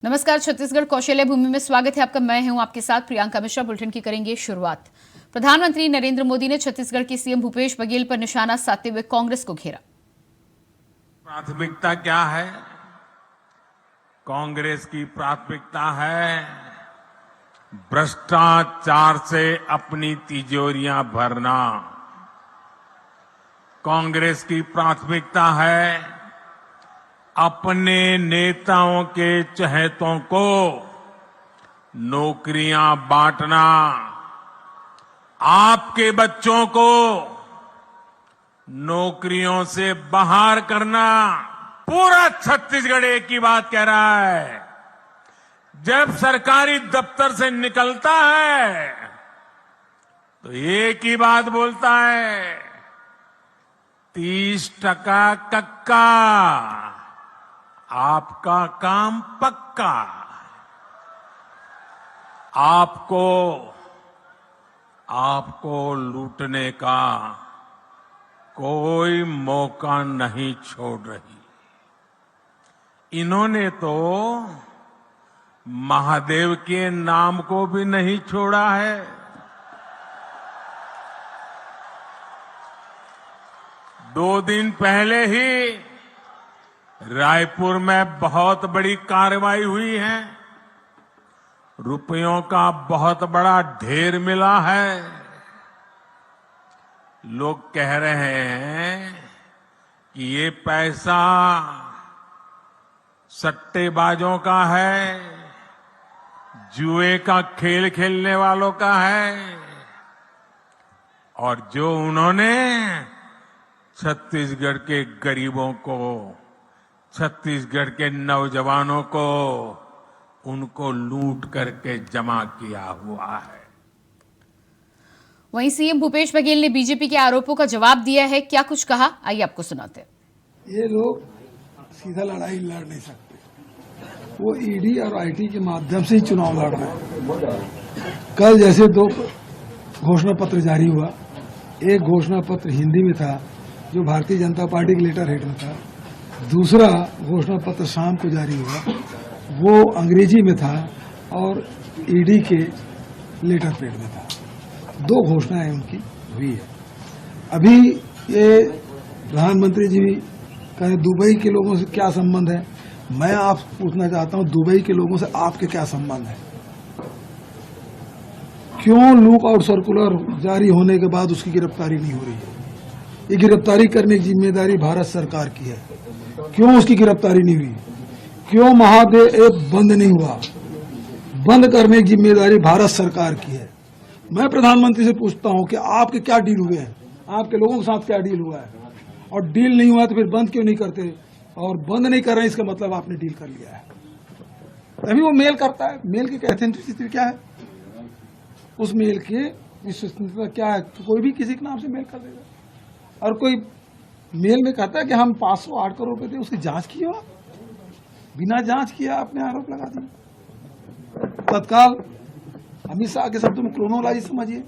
नमस्कार, छत्तीसगढ़ कौशल्य भूमि में स्वागत है आपका। मैं हूं आपके साथ प्रियंका मिश्रा। बुलेटिन की करेंगे शुरुआत। प्रधानमंत्री नरेंद्र मोदी ने छत्तीसगढ़ के सीएम भूपेश बघेल पर निशाना साधते हुए कांग्रेस को घेरा। प्राथमिकता क्या है? कांग्रेस की प्राथमिकता है भ्रष्टाचार से अपनी तिजोरियां भरना। कांग्रेस की प्राथमिकता है अपने नेताओं के चहेतों को नौकरियां बांटना, आपके बच्चों को नौकरियों से बाहर करना। पूरा छत्तीसगढ़ एक ही बात कह रहा है, जब सरकारी दफ्तर से निकलता है तो एक ही बात बोलता है, 30% कक्का, आपका काम पक्का। आपको लूटने का कोई मौका नहीं छोड़ रही। इन्होंने तो महादेव के नाम को भी नहीं छोड़ा है। दो दिन पहले ही रायपुर में बहुत बड़ी कार्रवाई हुई है। रुपयों का बहुत बड़ा ढेर मिला है। लोग कह रहे हैं कि ये पैसा सट्टेबाजों का है, जुए का खेल खेलने वालों का है, और जो उन्होंने छत्तीसगढ़ के गरीबों को, छत्तीसगढ़ के नौजवानों को, उनको लूट करके जमा किया हुआ है। वहीं सीएम भूपेश बघेल ने बीजेपी के आरोपों का जवाब दिया है। क्या कुछ कहा, आइए आपको सुनाते हैं। ये लोग सीधा लड़ाई लड़ नहीं सकते, वो ईडी और आईटी के माध्यम से ही चुनाव लड़ रहे हैं। कल जैसे दो घोषणा पत्र जारी हुआ, एक घोषणा पत्र हिंदी में था जो भारतीय जनता पार्टी के लेटर हेड में था, दूसरा घोषणा पत्र शाम को जारी हुआ वो अंग्रेजी में था और ईडी के लेटर पेड में था। दो घोषणाएं उनकी हुई है। अभी ये प्रधानमंत्री जी कहें दुबई के लोगों से क्या संबंध है, मैं आपसे पूछना चाहता हूं दुबई के लोगों से आपके क्या संबंध है? क्यों लुक आउट सर्कुलर जारी होने के बाद उसकी गिरफ्तारी नहीं हो रही है? ये गिरफ्तारी करने की जिम्मेदारी भारत सरकार की है। क्यों उसकी गिरफ्तारी नहीं हुई? क्यों महादेव ऐप बंद नहीं हुआ? बंद करने की जिम्मेदारी भारत सरकार की है। मैं प्रधानमंत्री से पूछता हूं कि आपके क्या डील हुए हैं, आपके लोगों के साथ क्या डील हुआ है? और डील नहीं हुआ तो फिर बंद क्यों नहीं करते? और बंद नहीं कर रहे इसका मतलब आपने डील कर लिया है। तभी वो मेल करता है। मेल की ऑथेंटिसिटी क्या है? उस मेल की विश्वसनीयता क्या है? तो कोई भी किसी के नाम से मेल कर देगा। और कोई मेल में कहता है कि हम 508 करोड़ रुपए थे, उसकी जांच की हो? बिना जांच किया आपने आरोप लगा दिया। तत्काल अमित शाह के शब्दों में क्रोनोलॉजी समझिए।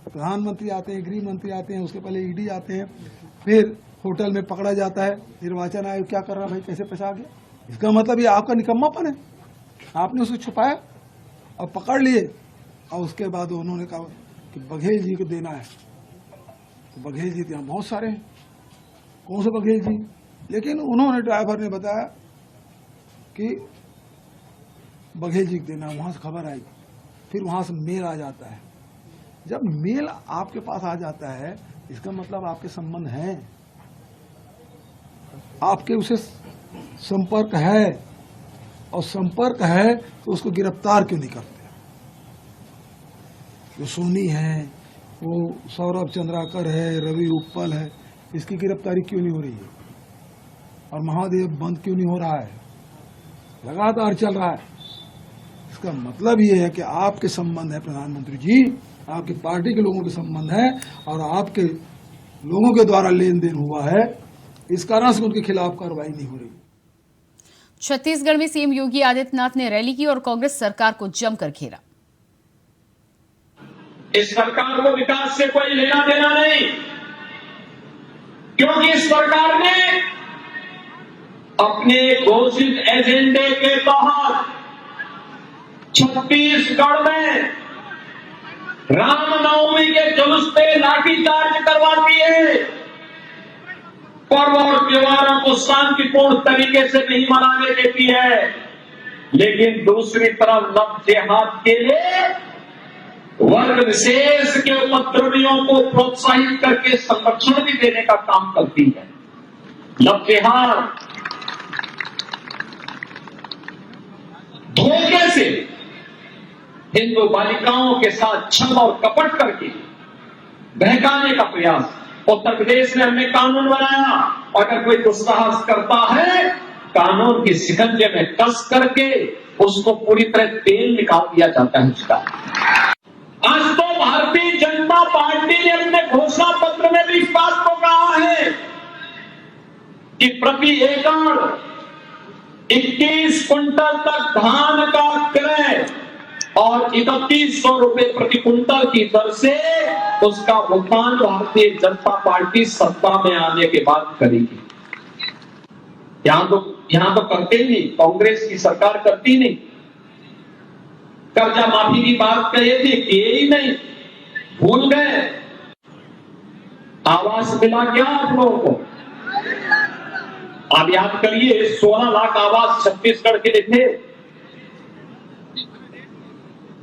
प्रधानमंत्री आते हैं, गृह मंत्री आते हैं, उसके पहले ईडी आते हैं, फिर होटल में पकड़ा जाता है। निर्वाचन आयोग क्या कर रहा भाई, कैसे फंसा गया? इसका मतलब ये आपका निकम्मापन है। आपने उसको छुपाया और पकड़ लिए, और उसके बाद उन्होंने कहा कि बघेल जी को देना है। तो बघेल जी यहाँ बहुत सारे हैं, कौन से बघेल जी? लेकिन उन्होंने, ड्राइवर ने बताया कि बघेल जी को देना। वहां से खबर आई, फिर वहां से मेल आ जाता है। जब मेल आपके पास आ जाता है इसका मतलब आपके संबंध हैं, आपके उसे संपर्क है, और संपर्क है तो उसको गिरफ्तार क्यों नहीं करते? जो सोनी है, वो सौरभ चंद्राकर है, रवि उप्पल है, इसकी गिरफ्तारी क्यों नहीं हो रही है? और महादेव बंद क्यों नहीं हो रहा है? लगातार चल रहा है। इसका मतलब ये है कि आपके संबंध है प्रधानमंत्री जी, आपकी पार्टी के लोगों के संबंध है, और आपके लोगों के द्वारा लेन देन हुआ है, इस कारण से उनके खिलाफ कार्रवाई नहीं हो रही। छत्तीसगढ़ में सीएम योगी आदित्यनाथ ने रैली की और कांग्रेस सरकार को जमकर घेरा। इस सरकार को विकास से कोई लेना देना नहीं, क्योंकि इस सरकार ने अपने घोषित एजेंडे के तहत छत्तीसगढ़ में रामनवमी के जुलूस पे लाठीचार्ज करवाती है, पर्व और त्योहारों को शांतिपूर्ण तरीके से नहीं मनाने देती है, लेकिन दूसरी तरफ लव जिहाद के लिए वर्ग विशेष के उपद्रवियों को प्रोत्साहित करके संरक्षण भी देने का काम करती है। लव जिहाद धोखे से हिंदू बालिकाओं के साथ छल और कपट करके बहकाने का प्रयास। उत्तर प्रदेश में हमने कानून बनाया, अगर कोई दुस्साहस करता है कानून की शिकंजे में कस करके उसको पूरी तरह तेल निकाल दिया जाता है उसका। आज तो भारतीय जनता पार्टी ने अपने घोषणा पत्र में भी इस बात को कहा है कि प्रति एकड़ 21 कुंटल तक धान का क्रय और 3100 रुपए प्रति कुंटल की दर से उसका भुगतान भारतीय जनता पार्टी सत्ता में आने के बाद करेगी। यहां तो करते ही नहीं, कांग्रेस की सरकार करती नहीं। कर्जा माफी की बात कही थी, किए ही नहीं, भूल गए। आवास मिला क्या आप लोगों को? आप याद करिए, 16 लाख आवास छत्तीसगढ़ के लिए थे,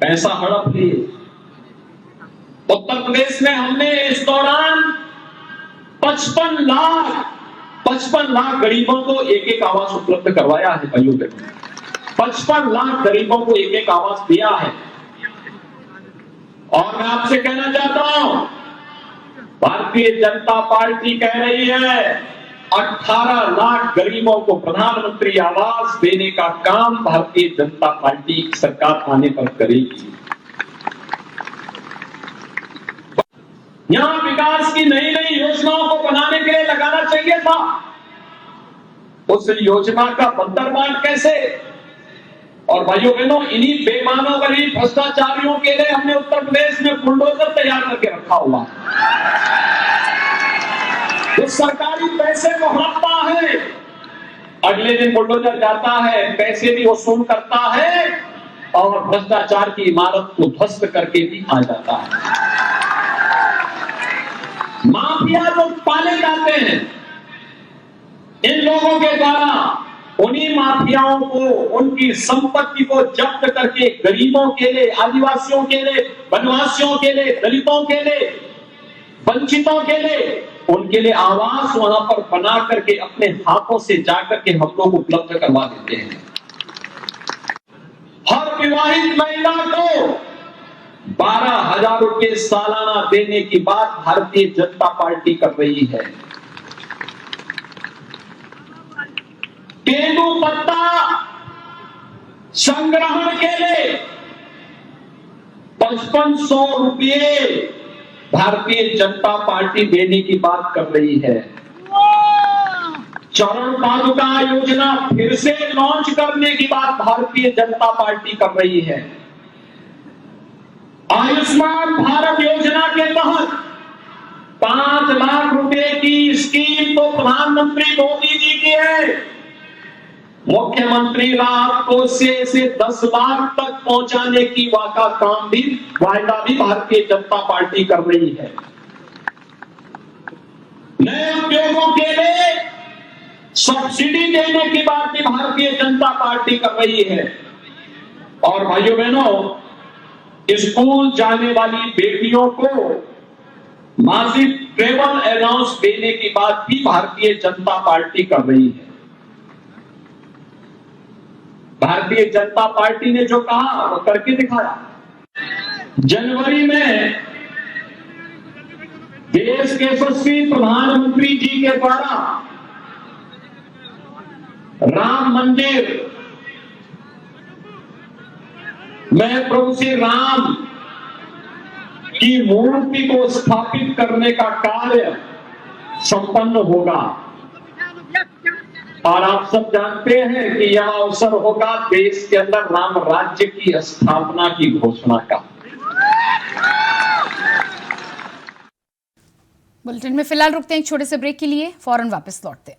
पैसा हड़प लिए। उत्तर प्रदेश में हमने इस दौरान 55 लाख गरीबों को एक एक आवास उपलब्ध करवाया है। भाइयों बहनों, 55 लाख गरीबों को एक एक आवास दिया है। और मैं आपसे कहना चाहता हूं, भारतीय जनता पार्टी कह रही है 18 लाख गरीबों को प्रधानमंत्री आवास देने का काम भारतीय जनता पार्टी की सरकार आने पर करेगी। यहां विकास की नई नई योजनाओं को बनाने के लिए लगाना चाहिए था, उस योजना का बंदरबांट कैसे? और भाइयों बहनों, इन्हीं बेईमानों गरीब भ्रष्टाचारियों के लिए हमने उत्तर प्रदेश में बुलडोजर तैयार करके रखा हुआ। इस सरकारी पैसे को हड़पता है, अगले दिन बुलडोजर जाता है, पैसे भी वसूल करता है और भ्रष्टाचार की इमारत को ध्वस्त करके भी आ जाता है। माफिया लोग पाले जाते हैं, इन लोगों के द्वारा उन्हीं माफियाओं को, उनकी संपत्ति को जब्त करके गरीबों के लिए, आदिवासियों के लिए, वनवासियों के लिए, दलितों के लिए, वंचितों के लिए, उनके लिए आवास वहां पर बना करके अपने हाथों से जाकर के हम लोग उपलब्ध करवा देते हैं। हर विवाहित महिला को 12,000 रुपए सालाना देने की बात भारतीय जनता पार्टी कर रही है। तेंदू पत्ता संग्रहण के लिए 5500 रुपये भारतीय जनता पार्टी देने की बात कर रही है। चरण पादुका योजना फिर से लॉन्च करने की बात भारतीय जनता पार्टी कर रही है। आयुष्मान भारत योजना के तहत 5 लाख रुपए की स्कीम तो प्रधानमंत्री मोदी जी की है। मुख्यमंत्री राहत कोष से 10 लाख तक पहुंचाने की वायदा भी भारतीय जनता पार्टी कर रही है। नए उद्योगों के लिए सब्सिडी देने की बात भी भारतीय जनता पार्टी कर रही है। और भाइयों बहनों, स्कूल जाने वाली बेटियों को मासिक ट्रेवल अलाउंस देने की बात भी भारतीय जनता पार्टी कर रही है। भारतीय जनता पार्टी ने जो कहा वो करके दिखाया। जनवरी में देश के यशस्वी प्रधानमंत्री जी के द्वारा राम मंदिर में प्रभु श्री राम की मूर्ति को स्थापित करने का कार्य संपन्न होगा। और आप सब जानते हैं कि यह अवसर होगा देश के अंदर राम राज्य की स्थापना की घोषणा का। बुलेटिन में फिलहाल रुकते हैं एक छोटे से ब्रेक के लिए, फौरन वापस लौटते हैं।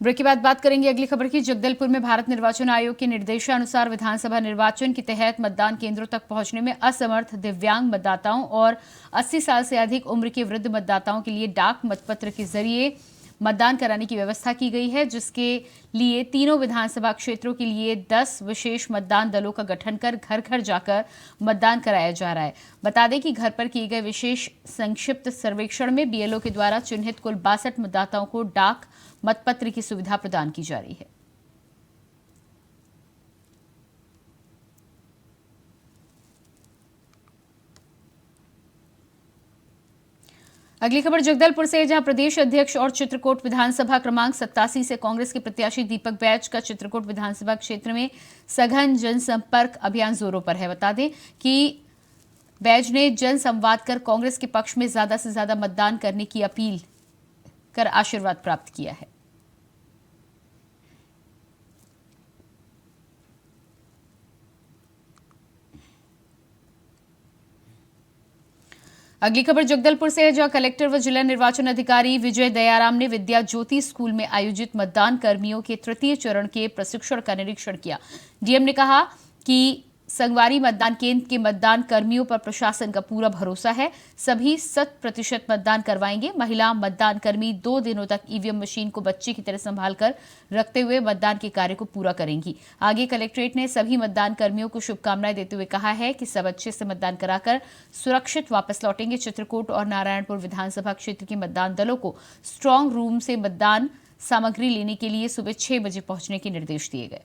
ब्रेक के बाद बात करेंगे अगली खबर की। जगदलपुर में भारत निर्वाचन आयोग के निर्देशानुसार विधानसभा निर्वाचन के तहत मतदान केंद्रों तक पहुंचने में असमर्थ दिव्यांग मतदाताओं और 80 साल से अधिक उम्र के वृद्ध मतदाताओं के लिए डाक मतपत्र के जरिए मतदान कराने की व्यवस्था की गई है, जिसके लिए तीनों विधानसभा क्षेत्रों के लिए 10 विशेष मतदान दलों का गठन कर घर घर जाकर मतदान कराया जा रहा है। बता दें कि घर पर किए गए विशेष संक्षिप्त सर्वेक्षण में बीएलओ के द्वारा चिन्हित कुल 62 मतदाताओं को डाक मतपत्र की सुविधा प्रदान की जा रही है। अगली खबर जगदलपुर से, जहां प्रदेश अध्यक्ष और चित्रकूट विधानसभा क्रमांक 87 से कांग्रेस के प्रत्याशी दीपक बैज का चित्रकूट विधानसभा क्षेत्र में सघन जनसंपर्क अभियान जोरों पर है। बता दें कि बैज ने जनसंवाद कर कांग्रेस के पक्ष में ज्यादा से ज्यादा मतदान करने की अपील कर आशीर्वाद प्राप्त किया है। अगली खबर जगदलपुर से है, जहां कलेक्टर व जिला निर्वाचन अधिकारी विजय दयाराम ने विद्या ज्योति स्कूल में आयोजित मतदान कर्मियों के तृतीय चरण के प्रशिक्षण का निरीक्षण किया। डीएम ने कहा कि संगवारी मतदान केंद्र के मतदान कर्मियों पर प्रशासन का पूरा भरोसा है, सभी 100% मतदान करवाएंगे। महिला मतदान कर्मी 2 दिनों तक ईवीएम मशीन को बच्चे की तरह संभालकर रखते हुए मतदान के कार्य को पूरा करेंगी। आगे कलेक्ट्रेट ने सभी मतदान कर्मियों को शुभकामनाएं देते हुए कहा है कि सब अच्छे से मतदान कराकर सुरक्षित वापस लौटेंगे। चित्रकूट और नारायणपुर विधानसभा क्षेत्र के मतदान दलों को स्ट्रांग रूम से मतदान सामग्री लेने के लिए सुबह 6 बजे पहुंचने के निर्देश दिए गए।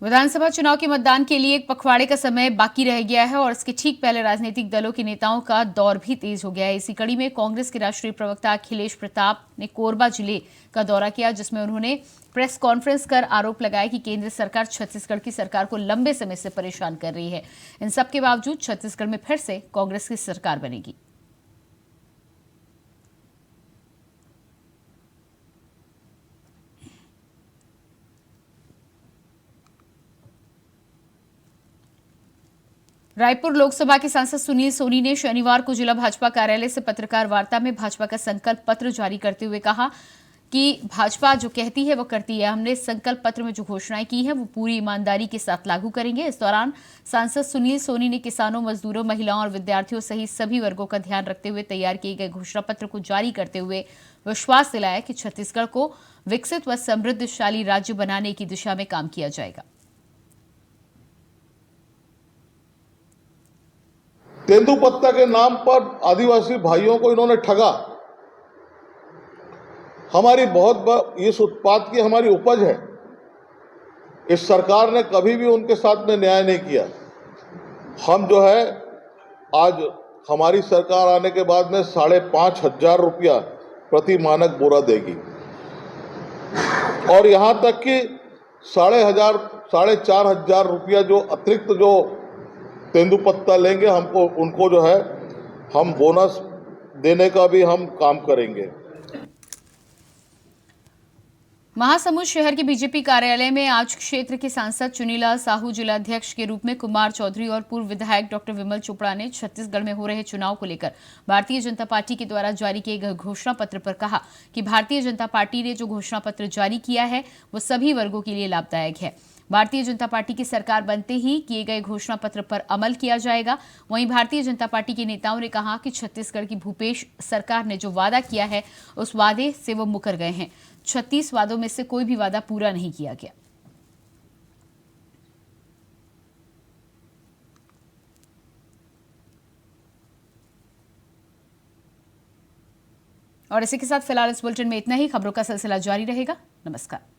विधानसभा चुनाव के मतदान के लिए एक पखवाड़े का समय बाकी रह गया है और इसके ठीक पहले राजनीतिक दलों के नेताओं का दौर भी तेज हो गया है। इसी कड़ी में कांग्रेस के राष्ट्रीय प्रवक्ता अखिलेश प्रताप ने कोरबा जिले का दौरा किया, जिसमें उन्होंने प्रेस कॉन्फ्रेंस कर आरोप लगाया कि केंद्र सरकार छत्तीसगढ़ की सरकार को लंबे समय से परेशान कर रही है। इन सब के बावजूद छत्तीसगढ़ में फिर से कांग्रेस की सरकार बनेगी। रायपुर लोकसभा के सांसद सुनील सोनी ने शनिवार को जिला भाजपा कार्यालय से पत्रकार वार्ता में भाजपा का संकल्प पत्र जारी करते हुए कहा कि भाजपा जो कहती है वो करती है। हमने संकल्प पत्र में जो घोषणाएं की हैं वो पूरी ईमानदारी के साथ लागू करेंगे। इस दौरान सांसद सुनील सोनी ने किसानों, मजदूरों, महिलाओं और विद्यार्थियों सहित सभी वर्गों का ध्यान रखते हुए तैयार किए गए घोषणा पत्र को जारी करते हुए विश्वास दिलाया कि छत्तीसगढ़ को विकसित व समृद्धशाली राज्य बनाने की दिशा में काम किया जाएगा। तेंदुपत्ता के नाम पर आदिवासी भाइयों को इन्होंने ठगा। हमारी बहुत इस उत्पाद की हमारी उपज है। इस सरकार ने कभी भी उनके साथ में न्याय नहीं किया। हम जो है आज हमारी सरकार आने के बाद में 5,500 रुपया प्रति मानक बोरा देगी और यहाँ तक कि 4,500 रुपया जो अतिरिक्त जो तेंदुपत्ता लेंगे हमको उनको जो है हम बोनस देने का भी हम काम करेंगे। महासमुंद शहर के बीजेपी कार्यालय में आज क्षेत्र के सांसद चुनीलाल साहू, जिलाध्यक्ष के रूप में कुमार चौधरी और पूर्व विधायक डॉक्टर विमल चोपड़ा ने छत्तीसगढ़ में हो रहे चुनाव को लेकर भारतीय जनता पार्टी के द्वारा जारी किए गए घोषणा पत्र पर कहा कि भारतीय जनता पार्टी ने जो घोषणा पत्र जारी किया है वो सभी वर्गों के लिए लाभदायक है। भारतीय जनता पार्टी की सरकार बनते ही किए गए घोषणा पत्र पर अमल किया जाएगा। वहीं भारतीय जनता पार्टी के नेताओं ने कहा कि छत्तीसगढ़ की भूपेश सरकार ने जो वादा किया है उस वादे से वो मुकर गए हैं। 36 वादों में से कोई भी वादा पूरा नहीं किया गया। और इसी के साथ फिलहाल इस बुलेटिन में इतना ही। खबरों का सिलसिला जारी रहेगा। नमस्कार।